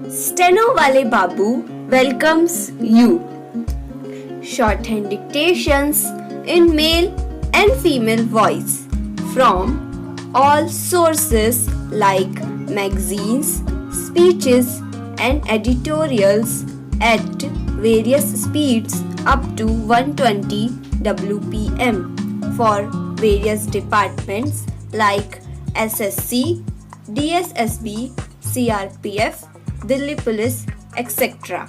Steno Wale Babu welcomes you. Shorthand dictations in male and female voice from all sources like magazines, speeches, and editorials at various speeds up to 120 WPM for various departments like SSC, DSSB, CRPF, Delhi Police, etc.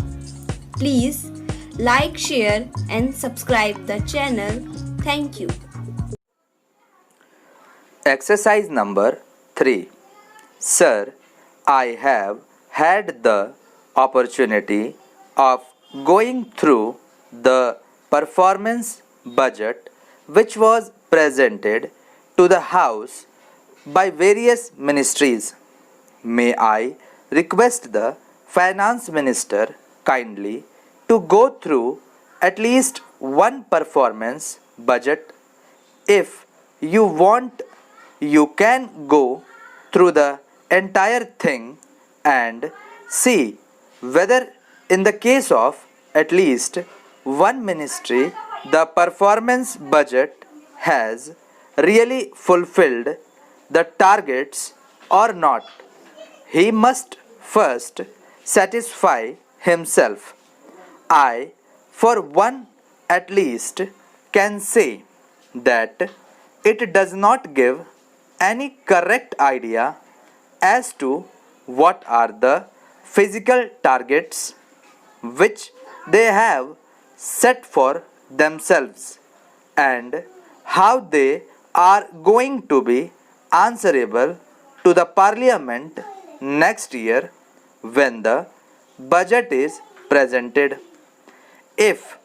Please like, share, and subscribe the channel. Thank you. Exercise number 3. Sir, I have had the opportunity of going through the performance budget which was presented to the House by various ministries. May I request the Finance Minister kindly to go through at least one performance budget. If you want, you can go through the entire thing and see whether in the case of at least one ministry the performance budget has really fulfilled the targets or not. He must first satisfy himself. I, for one at least, can say that it does not give any correct idea as to what are the physical targets which they have set for themselves and how they are going to be answerable to the Parliament next year when the budget is presented. If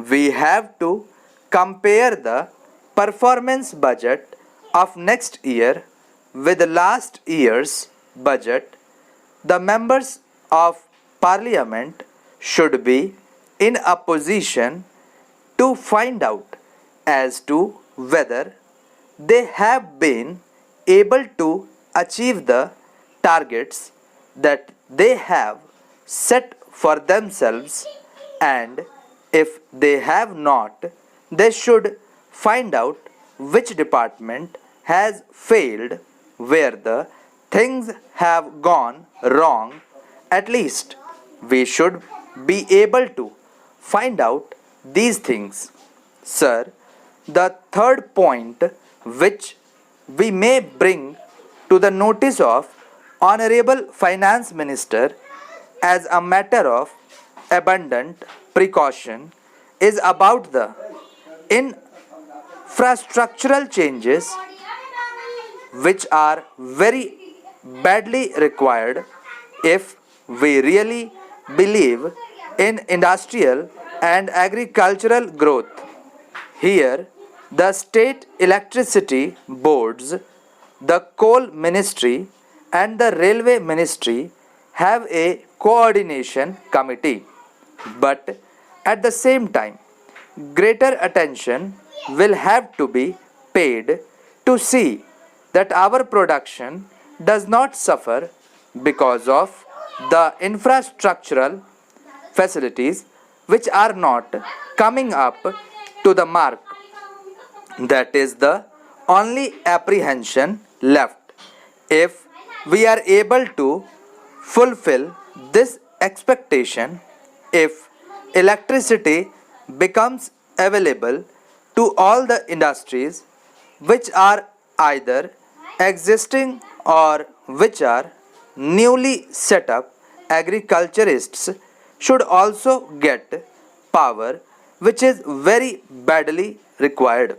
we have to compare the performance budget of next year with last year's budget, the members of Parliament should be in a position to find out as to whether they have been able to achieve the targets that they have set for themselves, and if they have not, they should find out which department has failed, where the things have gone wrong. At least we should be able to find out these things. Sir, the third point which we may bring to the notice of Honorable Finance Minister as a matter of abundant precaution is about the infrastructural changes which are very badly required if we really believe in industrial and agricultural growth. Here, the state electricity boards, the coal ministry, and the railway ministry have a coordination committee. But at the same time, greater attention will have to be paid to see that our production does not suffer because of the infrastructural facilities which are not coming up to the mark. That is the only apprehension left. If we are able to fulfill this expectation, if electricity becomes available to all the industries which are either existing or which are newly set up, agriculturists should also get power which is very badly required.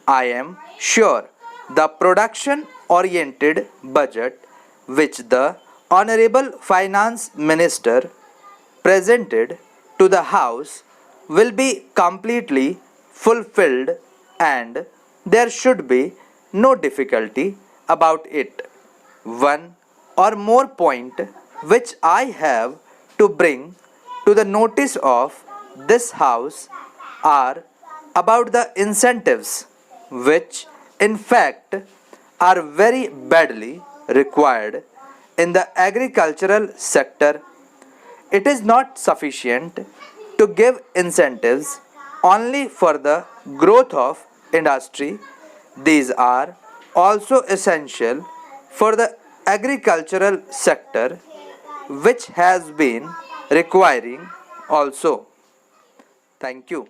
I am sure the production oriented budget which the Honorable Finance Minister presented to the House will be completely fulfilled and there should be no difficulty about it. One or more point which I have to bring to the notice of this House are about the incentives which in fact are very badly required in the agricultural sector. It is not sufficient to give incentives only for the growth of industry. These are also essential for the agricultural sector, which has been requiring also. Thank you.